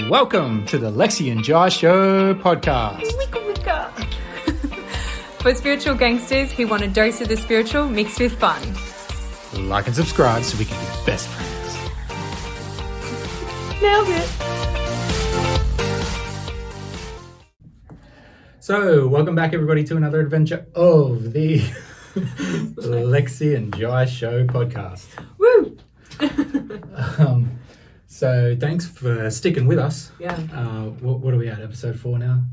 Welcome to the Lexy and Jai Show podcast. For spiritual gangsters who want a dose of the spiritual mixed with fun. Like and subscribe so we can be best friends. Nailed it. So, welcome back everybody to another adventure of the Lexy and Jai Show podcast. Woo! So thanks for sticking with us. Yeah. What are we at? Episode 4 now?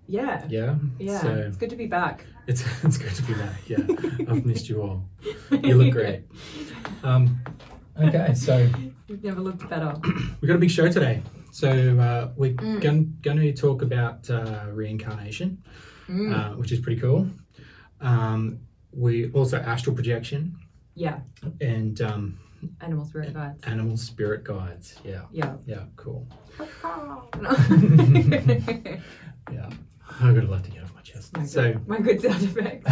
Yeah. Yeah? Yeah. So It's good to be back. It's good to be back, yeah. I've missed you all. You look great. Okay, so You've never looked better. we've got a big show today. So we're going to talk about reincarnation, which is pretty cool. We also astral projection. Yeah. And Animal spirit guides. animal spirit guides. Yeah. Yeah. Yeah, cool. No. Yeah. I've got a lot to get off my chest. My good sound effects.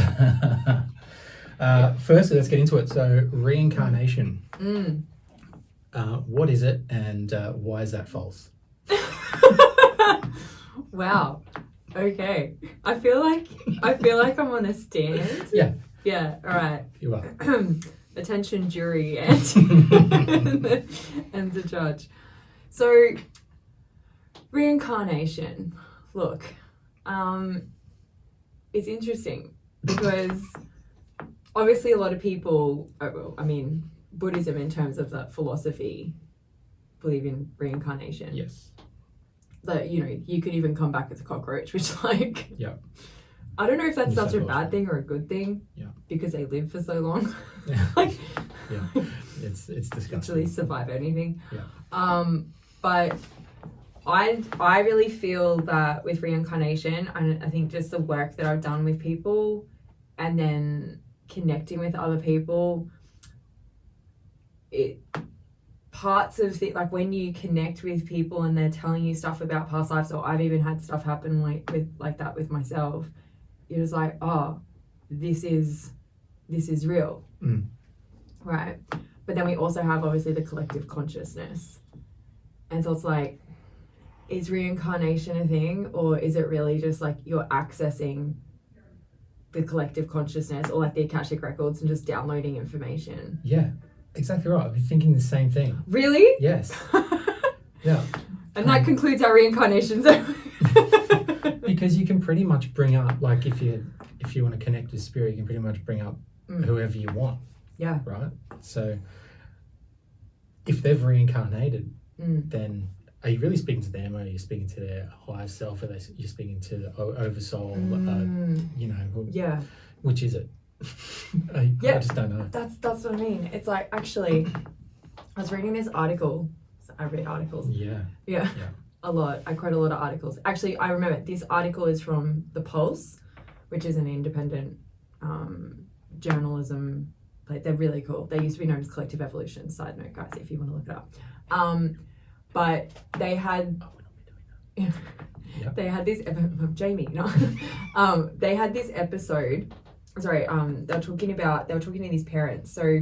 Firstly, let's get into it. So reincarnation. What is it and why is that false? Wow. Okay. I feel like I'm on a stand. Yeah. Yeah. All right. You are. Attention, jury, and and the judge. So, reincarnation. Look, it's interesting because obviously a lot of people, Buddhism in terms of that philosophy, believe in reincarnation. Yes. That, you could even come back as a cockroach, which Yeah. I don't know if that's Yes, such a that bad was. thing or a good thing. Yeah. Because they live for so long. Yeah. Like, Yeah. It's disgusting. literally survive anything. Yeah. But I really feel that with reincarnation, and I think just the work that I've done with people and then connecting with other people, parts of the, like when you connect with people and they're telling you stuff about past lives, or I've even had stuff happen like that with myself, you're just like, oh, this is real. Right? But then we also have obviously the collective consciousness. And so it's like, is reincarnation a thing, or is it really just like you're accessing the collective consciousness or like the Akashic records and just downloading information? Yeah. Exactly right. I've been thinking the same thing. Really? Yes. Yeah. And that concludes our reincarnation zone. Because you can pretty much bring up, like if you want to connect with spirit, you can pretty much bring up whoever you want. Yeah. Right? So if they've reincarnated, then are you really speaking to them, or are you speaking to their higher self, or you're speaking to the oversoul? Yeah. Which is it? I just don't know. That's what I mean. It's like, actually, I was reading this article. I read articles. Yeah. A lot. I quote a lot of articles. Actually, I remember this article is from The Pulse, which is an independent journalism. Like, they're really cool. They used to be known as Collective Evolution. Side note, guys, if you want to look it up. But they had they had this Jamie, no. They had this episode. Sorry, they were talking to these parents. So,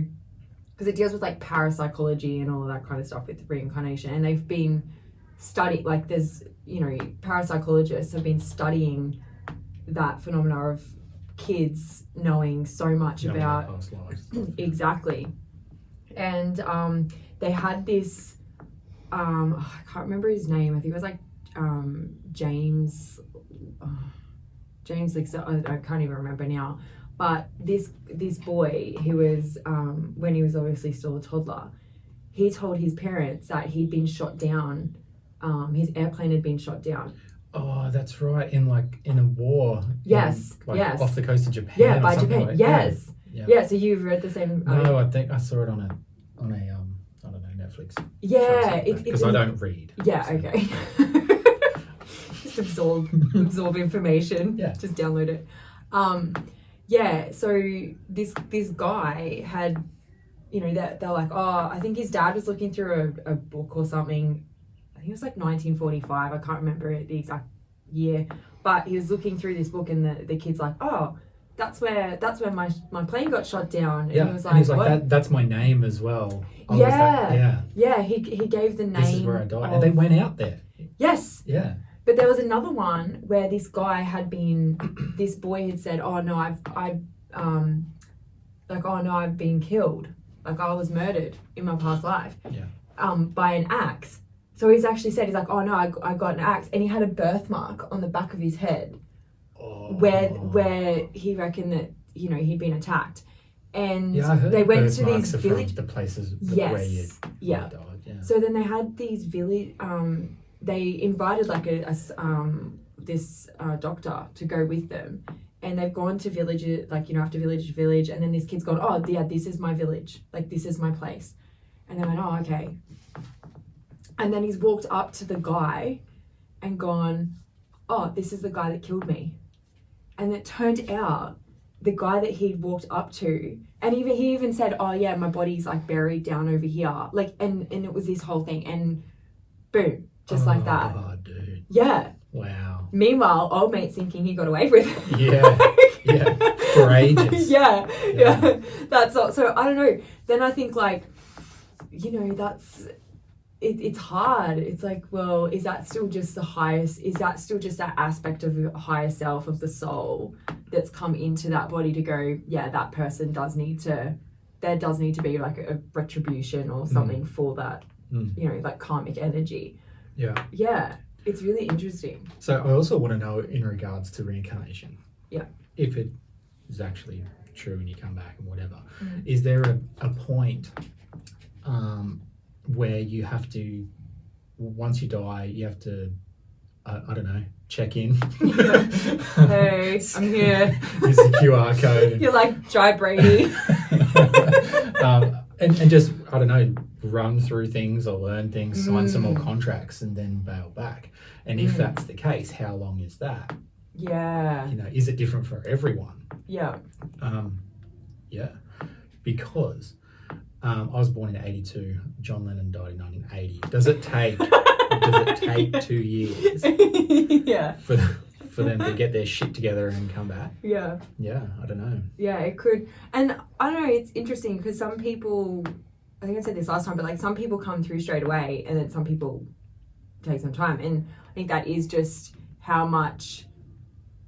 because it deals with like parapsychology and all of that kind of stuff with reincarnation, and they've been studying, like, there's, parapsychologists have been studying that phenomena of kids knowing so much about past lives. Exactly. And they had this I can't remember his name. I think it was like James Lexy, I can't even remember now. But this boy, who was when he was obviously still a toddler, he told his parents that he'd been shot down. His airplane had been shot down. Oh, that's right. In a war. Yes. Yes. Off the coast of Japan. Yeah, by Japan. Like, yes. Yeah. So you've read the same. No, I think I saw it on a I don't know, Netflix. Yeah, because I don't read. Yeah. So. Okay. Just absorb information. Yeah. Just download it. Yeah. So this guy had, they're like, oh, I think his dad was looking through a book or something. I think it was like 1945. I can't remember the exact year, but he was looking through this book, and the kid's like, oh, that's where my plane got shot down. Yeah, and he was like, and he's like, what? that's my name as well. Yeah, he gave the name. This is where I died. And they went out there. Yes. Yeah. But there was another one where this guy had been, this boy had said, oh no, I've been killed. Like I was murdered in my past life. Yeah. By an axe. So he's actually said, he's like, oh no, I got an axe. And he had a birthmark on the back of his head where he reckoned that, you know, he'd been attacked. And they went to these village... the places where you died. Yeah. So then they had these village... they invited like this doctor to go with them. And they've gone to villages, like, you know, after village to village. And then this kid's gone, oh, yeah, this is my village. Like, this is my place. And they went, oh, okay. And then he's walked up to the guy and gone, oh, this is the guy that killed me. And it turned out the guy that he'd walked up to, and he even said, oh, yeah, my body's, like, buried down over here. Like, and it was this whole thing. And boom, just like that. Oh, dude. Yeah. Wow. Meanwhile, old mate's thinking he got away with it. Yeah. For ages. Yeah. That's all. So I don't know. Then I think, like, you know, it's hard. It's like, well, is that still just the highest? Is that still just that aspect of the higher self of the soul that's come into that body to go, yeah, that person there does need to be like a retribution or something for that, you know, like karmic energy. Yeah. Yeah. It's really interesting. So I also want to know in regards to reincarnation. Yeah. If it is actually true and you come back and whatever, is there a point where you have to, once you die, you have to, I don't know, check in? Hey, I'm here. Use the QR code. You're like Jai Brady. And just, I don't know, run through things or learn things, sign some more contracts and then bail back. And if that's the case, how long is that? Yeah. You know, is it different for everyone? Yeah. Yeah. Because I was born in 82. John Lennon died in 1980. Does it take 2 years yeah. for them to get their shit together and come back? Yeah. Yeah, I don't know. Yeah, it could. And I don't know, it's interesting because some people, I think I said this last time, but like some people come through straight away and then some people take some time. And I think that is just how much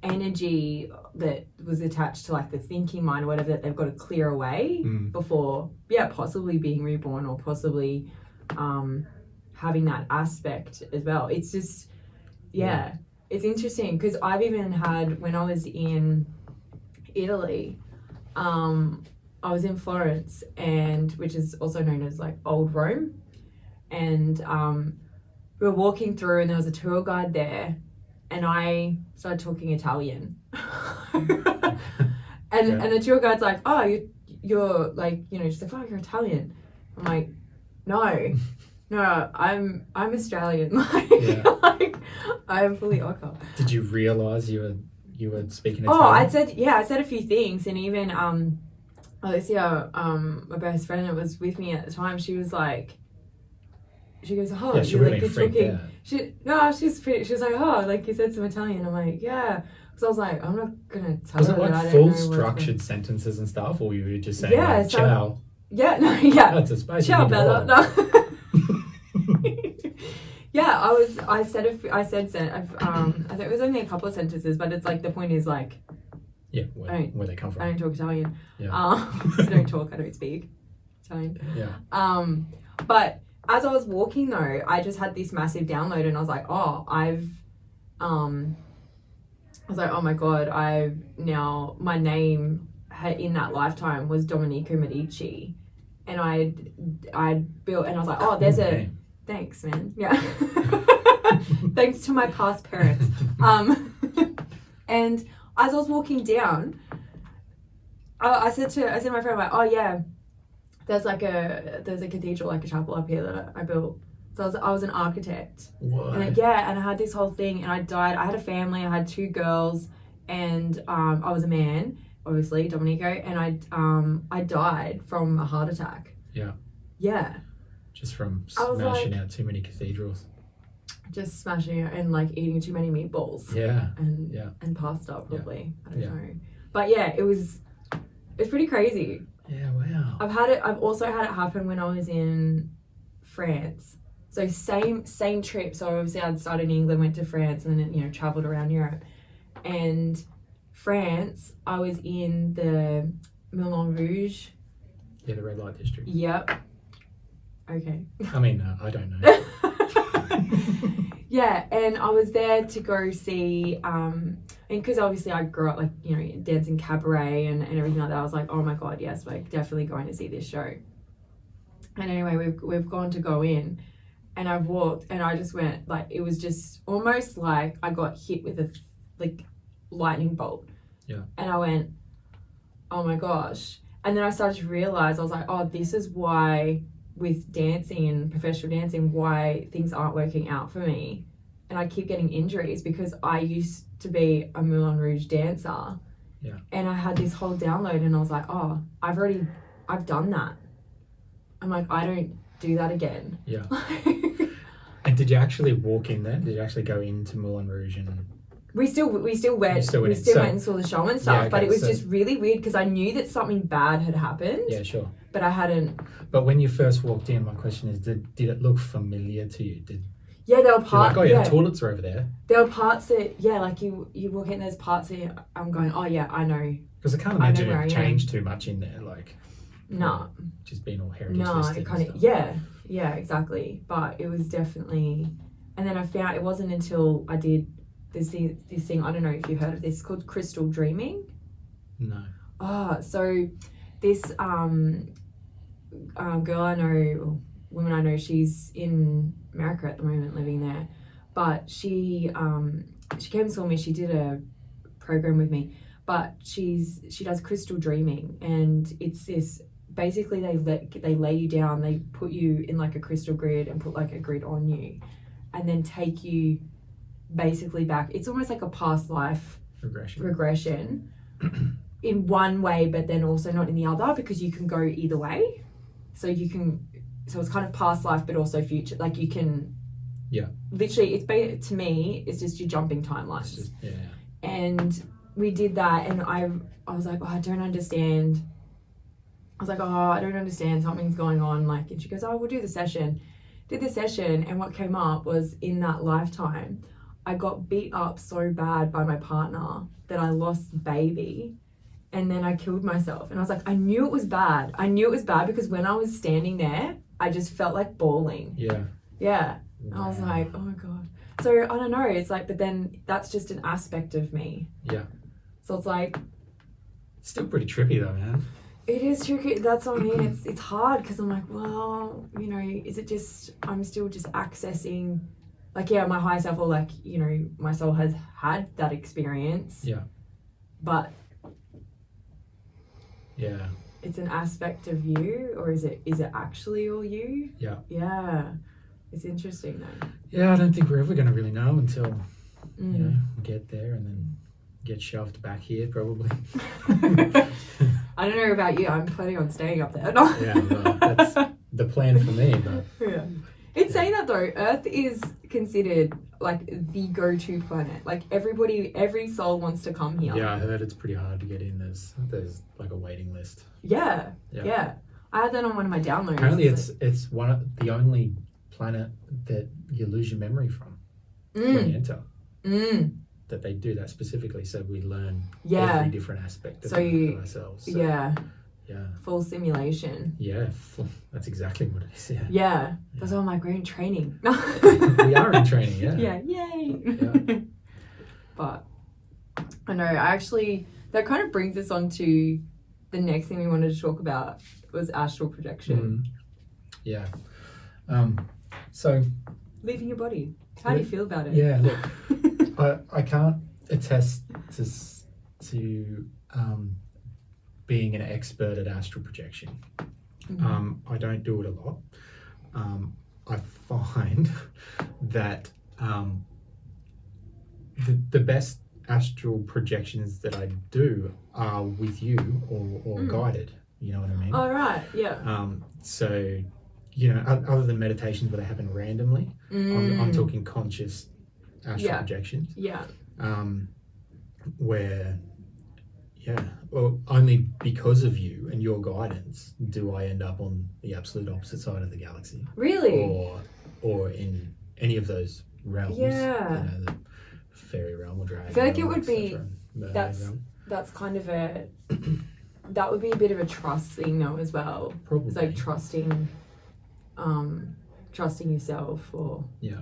energy that was attached to like the thinking mind or whatever that they've got to clear away before, possibly being reborn or possibly having that aspect as well. It's just, it's interesting because I've even had, when I was in Italy, I was in Florence, and which is also known as like Old Rome, and we were walking through and there was a tour guide there, and I started talking Italian. and the tour guide's like, oh, you're like, you know, just like, oh, you're Italian. I'm like, no, I'm Australian. Like I'm fully Oka. Did you realise you were speaking Italian? Oh, I said a few things, and even Alicia, my best friend that was with me at the time, she was like, she goes, oh, yeah, she you're really like, freaked out. She was like, oh, like you said some Italian. I'm like, yeah. So I was like, I'm not gonna tell was her it like that full structured sentences and stuff, or you were just saying like, ciao? Yeah, no, yeah. That's a space. Ciao, Bella. No. Yeah, I said I think it was only a couple of sentences, but it's like the point is like, yeah, where they come from. I don't talk Italian. Yeah. I don't speak Italian. Yeah. But as I was walking though, I just had this massive download, and I was like, oh, I was like, oh my God, my name in that lifetime was Domenico Medici, and I'd built, and I was like, oh, there's thanks, man. Yeah. Thanks to my past parents. And as I was walking down, I said to my friend, like, oh yeah, there's a cathedral, like a chapel up here that I built. So I was an architect. What? And I had this whole thing, and I died. I had a family. I had 2 girls, and I was a man, obviously, Domenico, and I died from a heart attack. Yeah. Yeah. Just from smashing out too many cathedrals. Just smashing it and like eating too many meatballs. Yeah. And pasta probably. I don't know. But yeah, it's pretty crazy. Yeah, wow. I've also had it happen when I was in France. So same trip. So obviously I'd started in England, went to France, and then, you know, traveled around Europe. And France, I was in the Moulin Rouge. Yeah, the red light district. Yep. Okay. I mean, I don't know. Yeah, and I was there to go see, and because obviously I grew up, like, you know, dancing cabaret and everything like that. I was like, oh my God, yes, like definitely going to see this show. And anyway, we've gone to go in, and I've walked, and I just went, like, it was just almost like I got hit with a like lightning bolt. Yeah. And I went, oh my gosh. And then I started to realize, I was like, oh, this is why with dancing and professional dancing, why things aren't working out for me. And I keep getting injuries because I used to be a Moulin Rouge dancer. Yeah. And I had this whole download, and I was like, oh, I've done that. I'm like, I don't do that again. Yeah. And did you actually walk in there? Did you actually go into Moulin Rouge and... We still went and saw the show and stuff, but it was just really weird because I knew that something bad had happened. Yeah, sure. But I hadn't. But when you first walked in, my question is, did it look familiar to you? Yeah, there were parts. Like, oh yeah, the toilets are over there. There were parts that, yeah, like you walk in, there's parts that I'm going, oh yeah, I know. Because I can't imagine it changed too much in there, like. No. Just being all heritage listed. It kind of, yeah, exactly. But it was definitely, and then I found it wasn't until I did this thing, I don't know if you heard of this, called crystal dreaming. No. Oh, so this girl I know, woman I know, she's in America at the moment, living there, but she came and saw me. She did a program with me, but she does crystal dreaming, and it's this, basically they lay you down, they put you in like a crystal grid and put like a grid on you, and then take you basically back. It's almost like a past life regression in one way, but then also not in the other, because you can go either way. So it's kind of past life, but also future. Like you can, literally, to me, it's just you jumping timelines. And we did that, and I was like, oh, I don't understand. I was like, oh, I don't understand. Something's going on. Like, and she goes, oh, we'll do the session. Did the session, and what came up was, in that lifetime, I got beat up so bad by my partner that I lost baby, and then I killed myself. And I was like, I knew it was bad. I knew it was bad because when I was standing there, I just felt like bawling. Yeah. Yeah. Wow. I was like, oh my God. So I don't know. It's like, but then that's just an aspect of me. Yeah. So it's like. Still pretty trippy though, man. It is tricky. That's what I mean. It's hard because I'm like, well, you know, is it just, I'm still just accessing, like, yeah, my higher self, or like, you know, my soul has had that experience. Yeah. But. Yeah. It's an aspect of you, or is it actually all you? Yeah. Yeah. It's interesting though. Yeah, I don't think we're ever going to really know until, you know, we get there and then get shoved back here probably. I don't know about you. I'm planning on staying up there. Yeah, well, that's the plan for me. But yeah. It's saying that though, Earth is considered like the go-to planet. Like every soul wants to come here. Yeah, I heard it's pretty hard to get in. There's like a waiting list. Yeah. I had that on one of my downloads. Apparently it's one of the only planet that you lose your memory from when you enter. That they do that specifically so we learn every different aspect of ourselves. So, yeah. Full simulation. Yeah, that's exactly what it is. Yeah. That's all my great training. We are in training, yeah. Yeah, yay. Yeah. But I know, that kind of brings us on to the next thing we wanted to talk about was astral projection. Yeah. So leaving your body. How do you feel about it? Yeah, look, I can't attest to being an expert at astral projection. I don't do it a lot. I find that the best astral projections that I do are with you or guided. You know what I mean? Oh, right, yeah. So, you know, other than meditations where they happen randomly, I'm talking conscious astral projections. Yeah. Where, Yeah. Well, only because of you and your guidance do I end up on the absolute opposite side of the galaxy. Really? Or in any of those realms. Yeah. You know, the fairy realm or dragon. I feel like realm, it would be realm. that's kind of a that would be a bit of a trust thing though as well. Probably. It's like trusting yourself or yeah.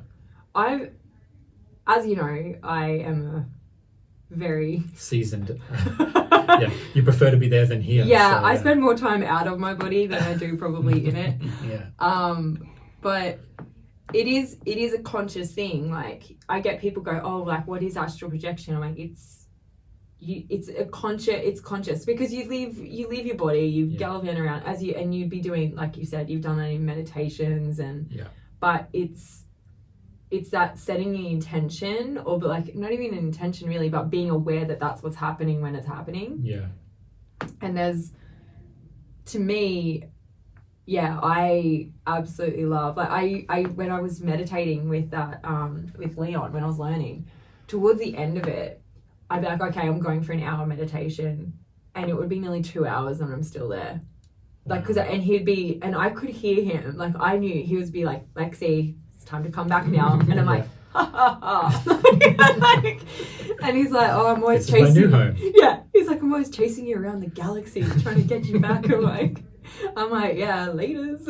As you know, I am a very seasoned. Yeah, you prefer to be there than here. Yeah, so, I spend more time out of my body than I do probably in it. Yeah. But it is a conscious thing. Like I get people go, oh, like what is astral projection? I'm like, it's conscious because you leave your body, you gallivant around and you'd be doing, like you said, you've done that in meditations but it's that setting the intention or like not even an intention really, but being aware that that's what's happening when it's happening. Yeah. And there's, to me, I absolutely love, like I when I was meditating with that with Leon when I was learning, towards the end of it, I'd be like, okay, I'm going for an hour meditation, and it would be nearly 2 hours and I'm still there. Like, and I could hear him, like I knew he would be like, Lexi, it's time to come back now. And I'm like, ha ha ha. And he's like, oh, I'm always chasing my new home. Yeah. He's like, I'm always chasing you around the galaxy trying to get you back. I'm like, yeah, laters.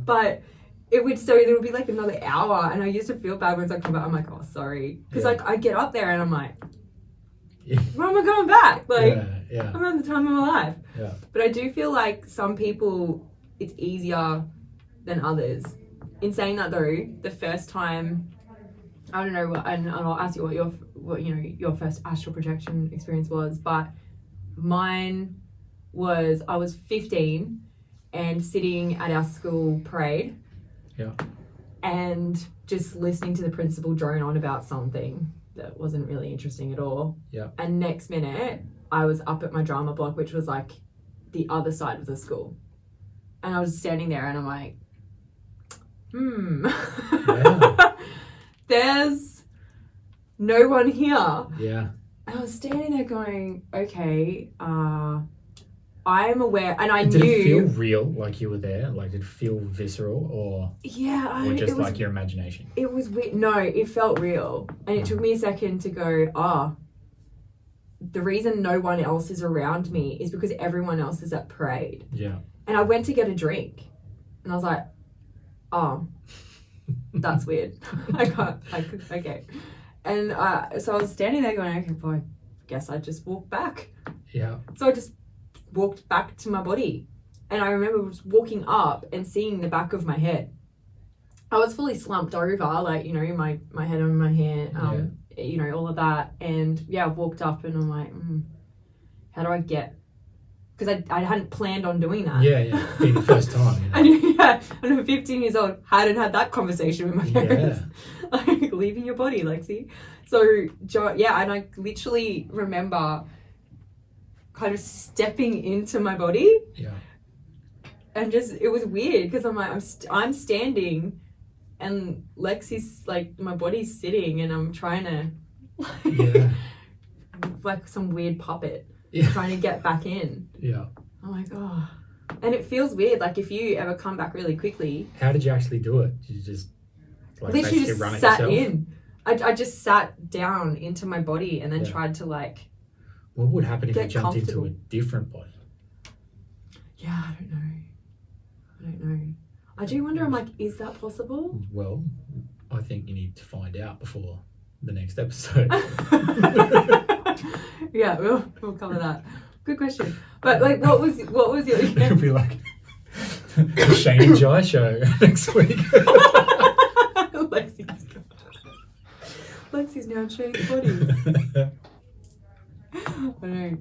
But there would be like another hour, and I used to feel bad when I come back. I'm like, oh, sorry. Because like I get up there and I'm like, when am I going back? Like, I'm having the time of my life. Yeah. But I do feel like some people, it's easier than others. In saying that though, the first time, I don't know, and I'll ask you what your first astral projection experience was, but mine was, I was 15 and sitting at our school parade. Yeah. And just listening to the principal drone on about something that wasn't really interesting at all. Yeah. And next minute, I was up at my drama block, which was like the other side of the school. And I was standing there and I'm like, Yeah. There's no one here. Yeah. And I was standing there going, okay, I am aware, and I did knew. Did it feel real, like you were there? Like, did it feel visceral, or just like your imagination? It was weird. No, it felt real, and it took me a second to go, the reason no one else is around me is because everyone else is at parade. Yeah. And I went to get a drink, and I was like, oh, that's weird. Okay. And so I was standing there going, okay, well, I guess I just walked back. Yeah. So I just walked back to my body, and I remember just walking up and seeing the back of my head. I was fully slumped over, like, you know, my head on my hand, you know, all of that. And I walked up and I'm like, how do I get, because I hadn't planned on doing that. Yeah, being the first time. You know? And I'm 15 years old, hadn't had that conversation with my parents. Like, leaving your body, Lexi. So, and I literally remember kind of stepping into my body. Yeah. And it was weird because I'm like, I'm standing and Lexi's like, my body's sitting and I'm trying to, like some weird puppet, trying to get back in. Yeah. I'm like, oh. And it feels weird. Like if you ever come back really quickly. How did you actually do it? Did you just literally just run it sat yourself? In. I just sat down into my body and then tried to like. What would happen if you jumped into a different body? Yeah, I don't know. I do wonder, I'm like, is that possible? Well, I think you need to find out before the next episode. Yeah, we'll cover that. Good question. But like, what was your... It'll be like the Lexy and Jai show next week. Lexi's now changed bodies. I don't know.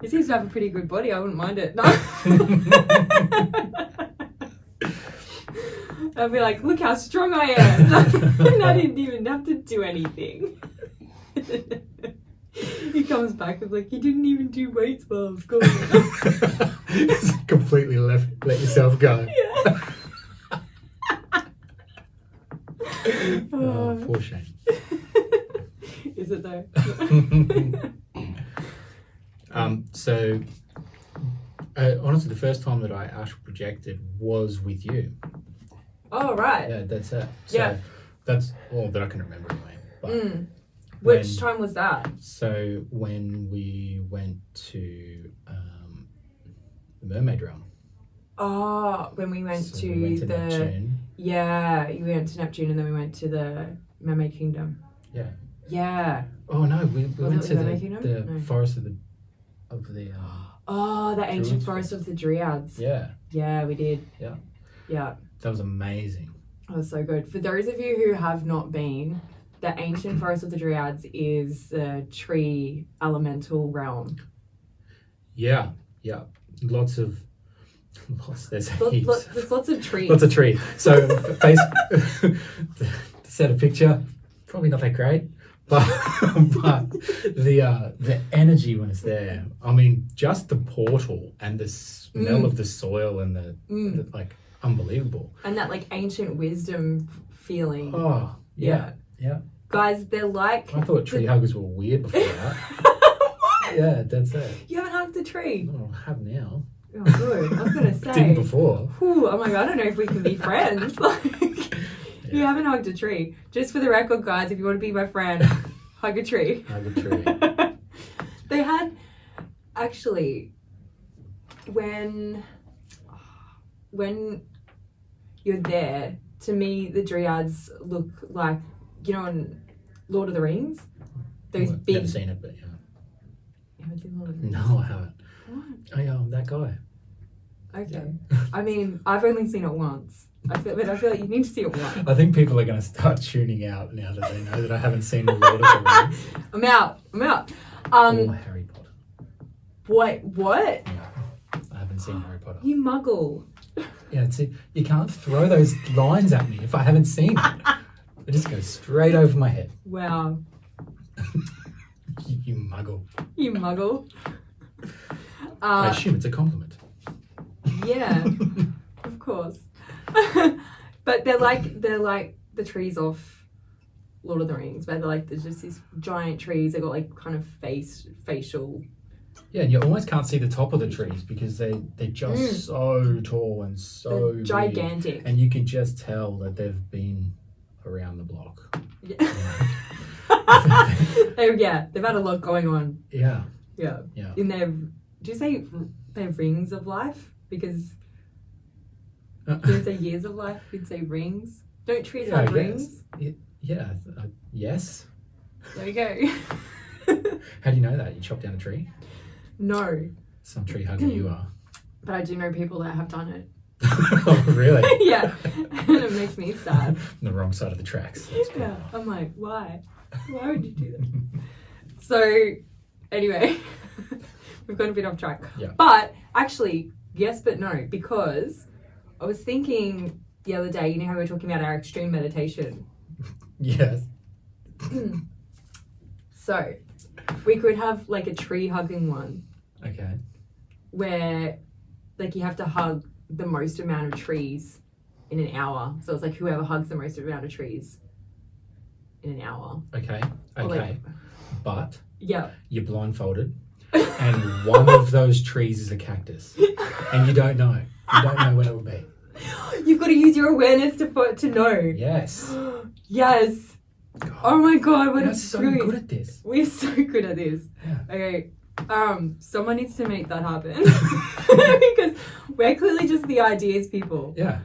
He seems to have a pretty good body. I wouldn't mind it. No. I'd be like, look how strong I am. And I didn't even have to do anything. He comes back with like, you didn't even do weights while I was gone. Just completely let yourself go. Yeah. Oh, poor Shane. Is it though? So, honestly, the first time that I astral projected was with you. Oh, right. Yeah, that's it. So that's all that I can remember anyway. But which time was that? So when we went to the Mermaid Realm. Oh, when we went to Neptune. Yeah, we went to Neptune and then we went to the Mermaid Kingdom. Yeah. Yeah. Oh no, we went to the forest of the the ancient forest of the Dryads. Yeah. Yeah, we did. Yeah. Yeah. That was amazing. That was so good. For those of you who have not been, the ancient forest of the Dryads is the tree elemental realm. Yeah. Yeah. There's heaps. There's lots of trees. Lots of trees. So to set a picture, probably not that great, but the energy when it's there. I mean, just the portal and the smell of the soil and the like, unbelievable. And that like ancient wisdom feeling. Oh yeah. Guys, they're like. I thought tree huggers were weird before that. What? Yeah, that's it. You haven't hugged a tree. Oh, I have now. Oh, good. I was gonna say. Didn't before. Whew, oh my god, I don't know if we can be friends. Like, you haven't hugged a tree. Just for the record, guys, if you want to be my friend, hug a tree. Hug a tree. They had actually when you're there. To me, the Dryads look like, you know, in Lord of the Rings, those big. Never seen it, but yeah. You haven't seen Lord of the Rings? No, I haven't. What? Oh yeah, that guy. Okay. I mean, I've only seen it once. I feel like you need to see it once. I think people are going to start tuning out now that they know that I haven't seen the Lord of the Rings. I'm out. Or Harry Potter. What? Yeah, I haven't seen Harry Potter. You muggle. Yeah, see, you can't throw those lines at me if I haven't seen it. It just goes straight over my head. Wow. You muggle. You muggle. I assume it's a compliment. Yeah, of course. But they're like the trees off Lord of the Rings, where there's just these giant trees. They got like kind of facial. Yeah, and you almost can't see the top of the trees because they're just so tall and so they're gigantic, big. And you can just tell that they've been around the block. Yeah. They've had a lot going on. Yeah. In their, do you say they have rings of life? Because you didn't say years of life, you'd say rings. Don't trees have rings? Yeah. Yes. There you go. How do you know that? You chopped down a tree? No. Some tree hugger you are. But I do know people that have done it. Oh, really? Yeah. And it makes me sad. On the wrong side of the tracks. Yeah. I'm like, why? Why would you do that? So, anyway, we've gone a bit off track. Yeah. But actually, yes, but no, because I was thinking the other day, you know how we were talking about our extreme meditation? Yes. So, we could have like a tree hugging one. Okay. Where like you have to hug the most amount of trees in an hour. So it's like whoever hugs the most amount of trees in an hour. Okay. Like, but yeah, you're blindfolded and one of those trees is a cactus and you don't know when it will be. You've got to use your awareness to know. Yes. Yes. God. Oh my god, we're so good at this. We're so good at this. Yeah. Okay. Someone needs to make that happen. Because we're clearly just the ideas people. Yeah.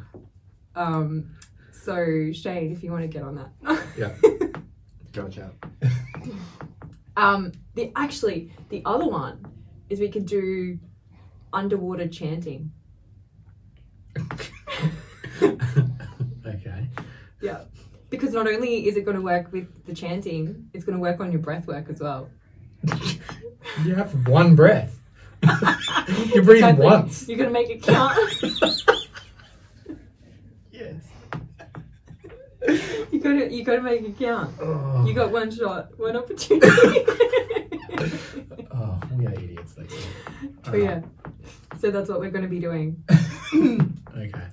So Shane, if you want to get on that. Yeah. Gotcha. The other one is we could do underwater chanting. Okay. Yeah. Because not only is it going to work with the chanting, it's going to work on your breath work as well. You have one breath. You breathe once. You're going to make it count. Yes. You got to make it count. Oh. You got one shot, one opportunity. Oh, we are idiots, Lexy. But yeah. So that's what we're going to be doing. Okay.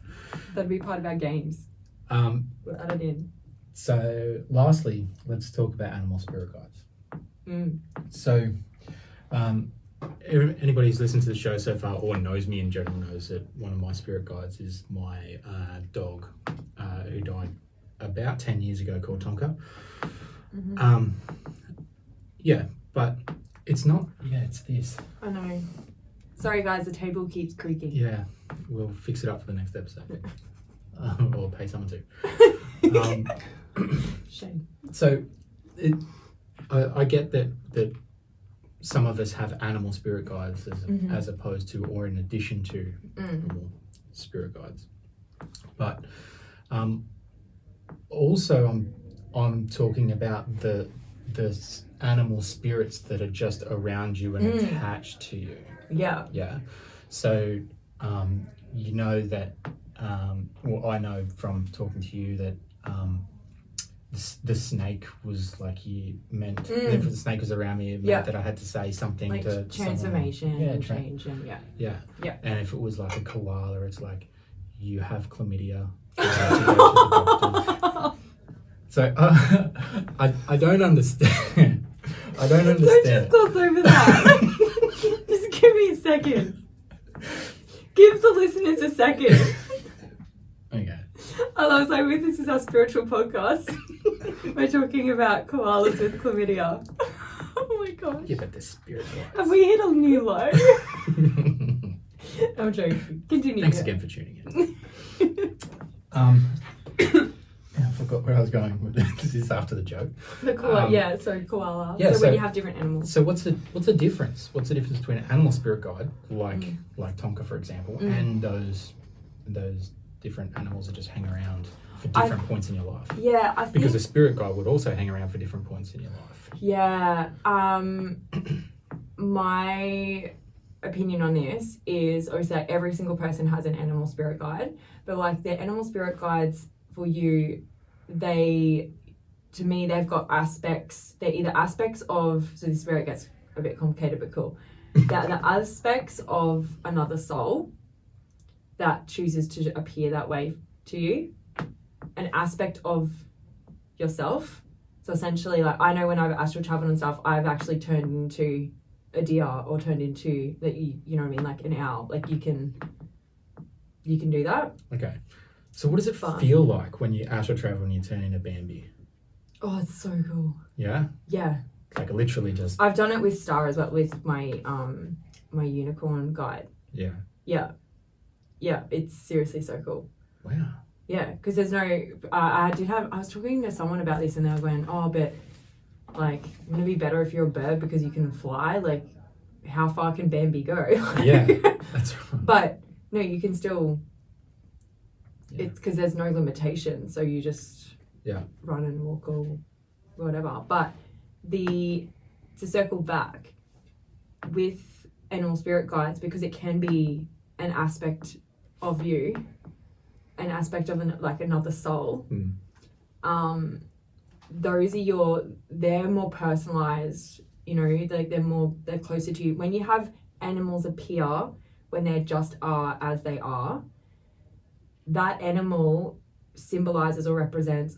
That'll be part of our games. We'll add it in. So, lastly, let's talk about animal spirit guides. Mm. So, anybody who's listened to the show so far or knows me in general knows that one of my spirit guides is my dog who died about 10 years ago, called Tonka. Yeah, but it's not, it's this. I know. Sorry guys, the table keeps creaking. Yeah, we'll fix it up for the next episode. Or pay someone to. Shame. So I get that some of us have animal spirit guides as opposed to, or in addition to, normal spirit guides. But also I'm talking about the animal spirits that are just around you and attached to you. Yeah. Yeah. So you know that, well, I know from talking to you that the snake was like, you meant, if the snake was around me, it meant that I had to say something like to transformation, someone. change, and yeah. And if it was like a koala, it's like, you have chlamydia. You have to go to the doctor. So I don't understand. I don't understand. Don't just gloss over that. Just give me a second. Give the listeners a second. Okay. I was like, this is our spiritual podcast. We're talking about koalas with chlamydia. Oh my gosh. Yeah, but the spirit guides. Have we hit a new low? I'm joking. Continue. Thanks again for tuning in. I forgot where I was going with this. Is after the joke. The koala, koala. Yeah, so when you have different animals. So what's the difference? What's the difference between an animal spirit guide, like Tonka, for example, and those different animals that just hang around for different points in your life? Yeah, I think because a spirit guide would also hang around for different points in your life. Yeah. My opinion on this is obviously that every single person has an animal spirit guide, but like the animal spirit guides for you, they've got aspects. They're either aspects of, so this is where it gets a bit complicated but cool. That the aspects of another soul that chooses to appear that way to you, an aspect of yourself. So essentially, like, I know when I've astral traveled and stuff, I've actually turned into a deer or turned into that. You know what I mean, like an owl. Like you can do that. Okay. So what does it feel like when you astral travel and you turn into Bambi? Oh, it's so cool. Yeah? Yeah. Like literally just... I've done it with Star as well, with my my unicorn guide. Yeah. Yeah. Yeah, it's seriously so cool. Wow. Yeah, because there's no... I was talking to someone about this and they were going, oh, but like, wouldn't it be better if you're a bird because you can fly? Like, how far can Bambi go? Yeah, that's right. But no, you can still... Yeah. It's because there's no limitation, so you just run and walk or whatever. But to circle back with animal spirit guides, because it can be an aspect of you, an aspect of another soul. Those are they're more personalized. You know, they're closer to you. When you have animals appear, when they just are as they are, that animal symbolizes or represents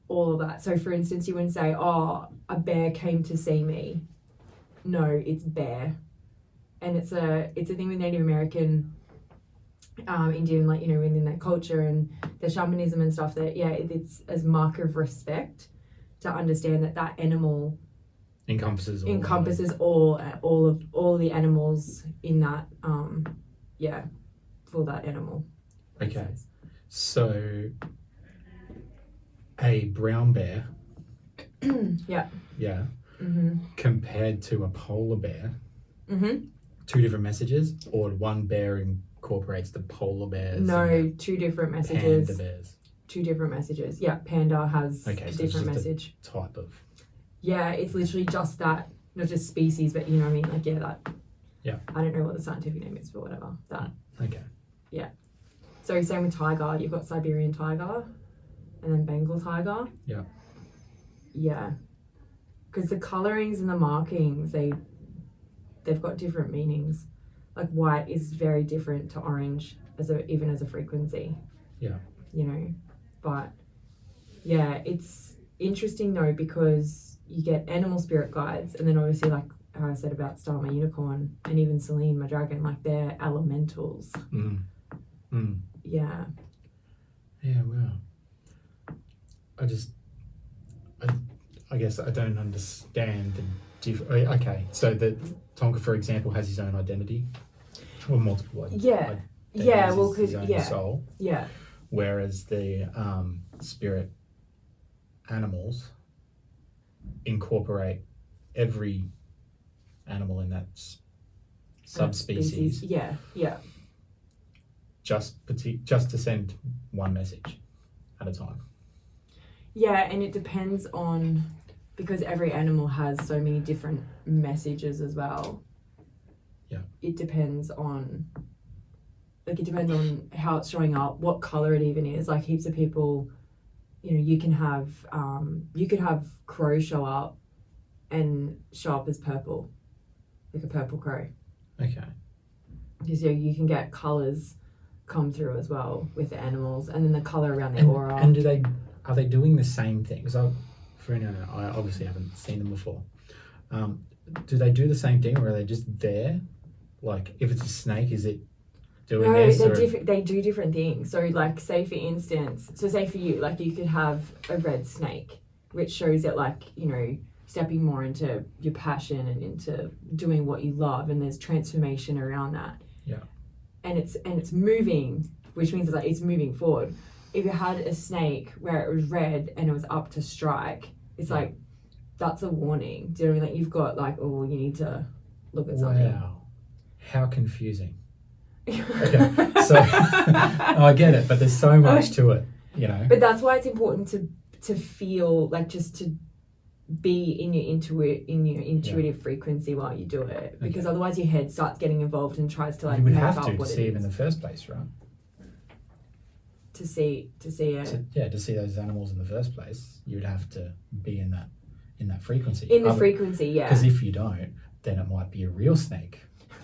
all of that. So for instance, you wouldn't say, oh, a bear came to see me. No, it's bear. And it's a thing with Native American, Indian, like, you know, within their culture and their shamanism and stuff, that it's as mark of respect to understand that animal encompasses all of the animals in that for that animal. Okay, so a brown bear, compared to a polar bear, two different messages, or one bear incorporates the polar bears? No, two different messages. Panda bears. Two different messages. Yeah, panda has a different message. Type of. Yeah, it's literally just that, not just species, but you know what I mean. Like that. Yeah. I don't know what the scientific name is, but whatever. That. Okay. Yeah. So same with tiger, you've got Siberian tiger and then Bengal tiger. Yeah. Yeah. Because the colorings and the markings, they've got different meanings. Like white is very different to orange even as a frequency. Yeah. You know. But yeah, it's interesting though, because you get animal spirit guides and then obviously like how I said about Star, my unicorn, and even Celine, my dragon, like they're elementals. Yeah. Yeah, well, I guess I don't understand the okay, so the Tonka, for example, has his own identity, or multiple identities. Yeah, well, because his own soul. Yeah. Whereas the spirit animals incorporate every animal in that subspecies. Yeah. Just to send one message at a time. Yeah, and it depends on, because every animal has so many different messages as well. Yeah. It depends on how it's showing up, what color it even is. Like heaps of people, you can have you could have crow show up as purple, like a purple crow. Okay. Because you can get colors come through as well with the animals, and then the color around the aura. And are they doing the same thing? Because I obviously haven't seen them before. Do they do the same thing, or are they just there? Like, if it's a snake, is it doing this? No, they do different things. So, like, say for instance, say for you, like, you could have a red snake, which shows that, like, stepping more into your passion and into doing what you love, and there's transformation around that. Yeah. And it's moving, which means it's moving forward. If you had a snake where it was red and it was up to strike, it's like, that's a warning. Do you know what I mean? Like, you've got like, oh, you need to look at something. Wow. How confusing. Okay. So I get it, but there's so much to it, But that's why it's important to feel, like, just to be in your intuitive frequency while you do it, because otherwise your head starts getting involved and tries to, like, you would make have up to what see it it in is. the first place, right? To see it. To see those animals in the first place, you would have to be in that frequency. In the frequency, yeah. Because if you don't, then it might be a real snake,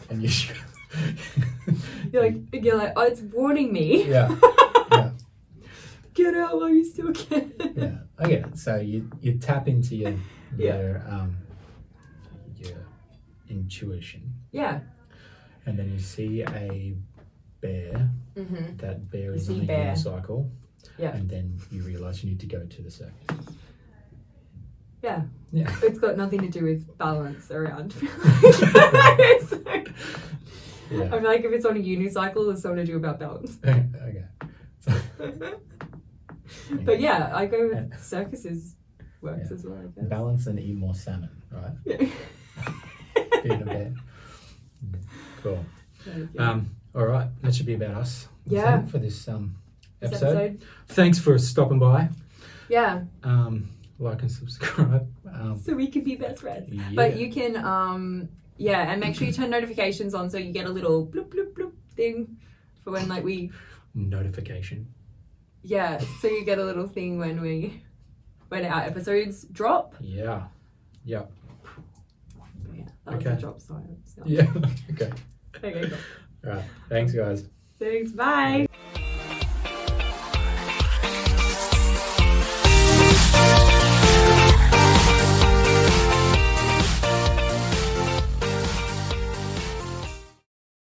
and you should. you're like, oh, it's warning me. Yeah. Get out while you still can. Yeah, I get it. So you tap into your intuition. Yeah. And then you see a bear. Mm-hmm. That bear is on a unicycle. Yeah. And then you realise you need to go to the circus. Yeah. Yeah. It's got nothing to do with balance around. Yeah. I feel like if it's on a unicycle, there's something to do about balance. Okay. But yeah, I go with circuses works as well, I guess. Balance and eat more salmon, right? Yeah. Being a bear. Cool. All right, that should be about us. Yeah. For this episode. Thanks for stopping by. Yeah. Like and subscribe. So we could be best friends. Yeah. But you can, and make sure you turn notifications on so you get a little bloop, bloop, bloop thing for when, like, we... Notification. Yeah, so you get a little thing when our episodes drop. Yeah. Yeah. Yeah, that was a drop sign. Yeah. Okay. Okay, cool. All right. Thanks, guys. Thanks. Bye.